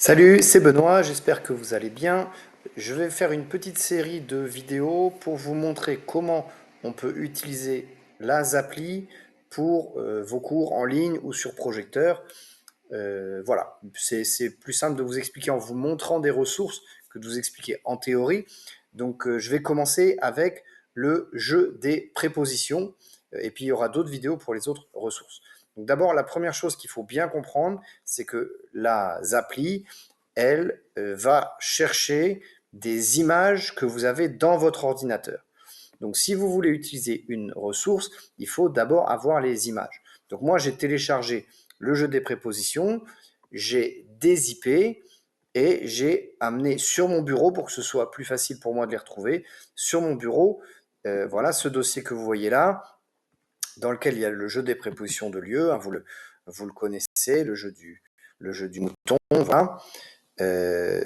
Salut, c'est Benoît, j'espère que vous allez bien. Je vais faire une petite série de vidéos pour vous montrer comment on peut utiliser la Zappli pour vos cours en ligne ou sur projecteur. Voilà, c'est plus simple de vous expliquer en vous montrant des ressources que de vous expliquer en théorie. Donc je vais commencer avec le jeu des prépositions et puis il y aura d'autres vidéos pour les autres ressources. Donc d'abord, la première chose qu'il faut bien comprendre, c'est que la Zappli, elle va chercher des images que vous avez dans votre ordinateur. Donc si vous voulez utiliser une ressource, il faut d'abord avoir les images. Donc moi, j'ai téléchargé le jeu des prépositions, j'ai dézippé et j'ai amené sur mon bureau pour que ce soit plus facile pour moi de les retrouver. Sur mon bureau, voilà ce dossier que vous voyez là, dans lequel il y a le jeu des prépositions de lieu, hein, vous le connaissez, le jeu du mouton, voilà. Euh,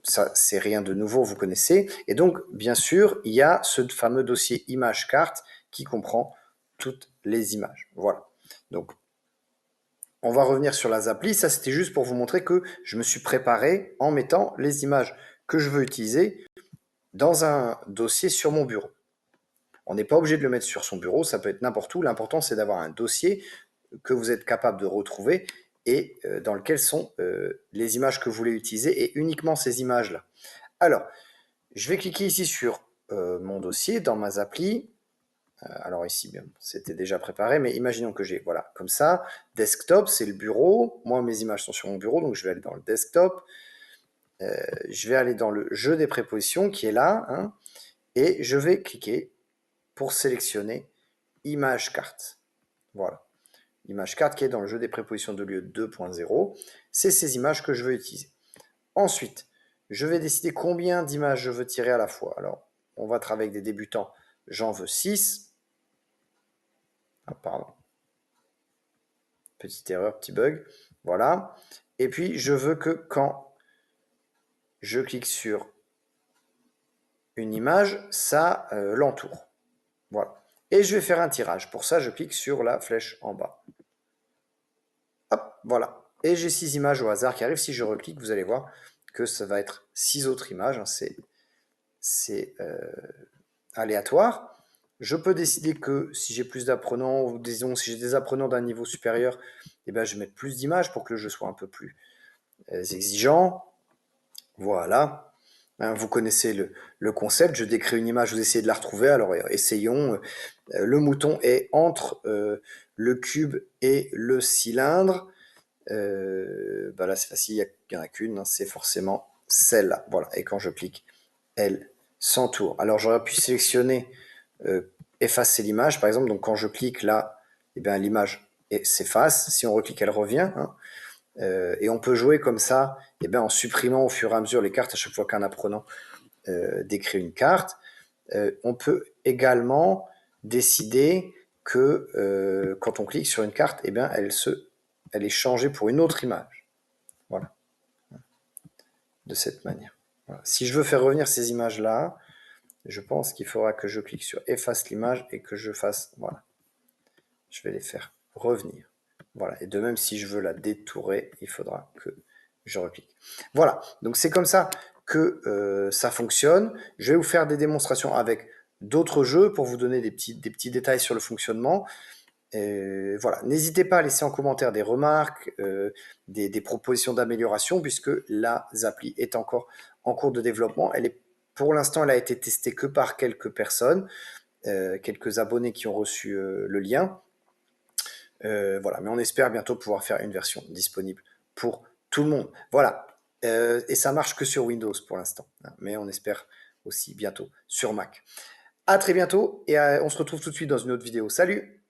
Ça, c'est rien de nouveau, vous connaissez. Et donc, bien sûr, il y a ce fameux dossier image-carte qui comprend toutes les images. Voilà. Donc, on va revenir sur la Zappli. Ça, c'était juste pour vous montrer que je me suis préparé en mettant les images que je veux utiliser dans un dossier sur mon bureau. On n'est pas obligé de le mettre sur son bureau, ça peut être n'importe où. L'important, c'est d'avoir un dossier que vous êtes capable de retrouver et dans lequel sont les images que vous voulez utiliser et uniquement ces images-là. Alors, je vais cliquer ici sur mon dossier dans ma Zappli. Alors ici, bien, c'était déjà préparé, mais imaginons que j'ai, voilà, comme ça. Desktop, c'est le bureau. Moi, mes images sont sur mon bureau, donc je vais aller dans le desktop. Je vais aller dans le jeu des prépositions qui est là, hein, et je vais cliquer pour sélectionner image carte. Voilà. Image carte qui est dans le jeu des prépositions de lieu 2.0. C'est ces images que je veux utiliser. Ensuite, je vais décider combien d'images je veux tirer à la fois. Alors, on va travailler avec des débutants. J'en veux 6. Ah, pardon. Petite erreur, petit bug. Voilà. Et puis, je veux que quand je clique sur une image, ça l'entoure. Voilà. Et je vais faire un tirage. Pour ça, je clique sur la flèche en bas. Hop, voilà. Et j'ai 6 images au hasard qui arrivent. Si je reclique, vous allez voir que ça va être 6 autres images. C'est aléatoire. Je peux décider que si j'ai plus d'apprenants, ou disons si j'ai des apprenants d'un niveau supérieur, eh ben, je vais mettre plus d'images pour que le jeu soit un peu plus exigeant. Voilà. Hein, vous connaissez le concept, je décris une image, vous essayez de la retrouver, alors essayons. Le mouton est entre le cube et le cylindre. Bah là c'est facile, il n'y en a qu'une, hein, c'est forcément celle-là. Voilà, et quand je clique, elle s'entoure. Alors j'aurais pu sélectionner effacer l'image, par exemple, donc quand je clique là, eh bien l'image s'efface, si on reclique elle revient, hein. Et on peut jouer comme ça, eh bien, en supprimant au fur et à mesure les cartes à chaque fois qu'un apprenant décrit une carte. On peut également décider que quand on clique sur une carte, eh bien, elle est changée pour une autre image. Voilà, de cette manière. Voilà. Si je veux faire revenir ces images-là, je pense qu'il faudra que je clique sur efface l'image et que je fasse, voilà, je vais les faire revenir. Voilà, et de même si je veux la détourer, il faudra que je reclique. Voilà, donc c'est comme ça que ça fonctionne. Je vais vous faire des démonstrations avec d'autres jeux pour vous donner des petits détails sur le fonctionnement. Et voilà, n'hésitez pas à laisser en commentaire des remarques, des propositions d'amélioration, puisque la Zappli est encore en cours de développement. Pour l'instant, elle a été testée que par quelques personnes, quelques abonnés qui ont reçu le lien. Voilà, mais on espère bientôt pouvoir faire une version disponible pour tout le monde. Voilà, et ça marche que sur Windows pour l'instant, hein, mais on espère aussi bientôt sur Mac. À très bientôt et on se retrouve tout de suite dans une autre vidéo. Salut!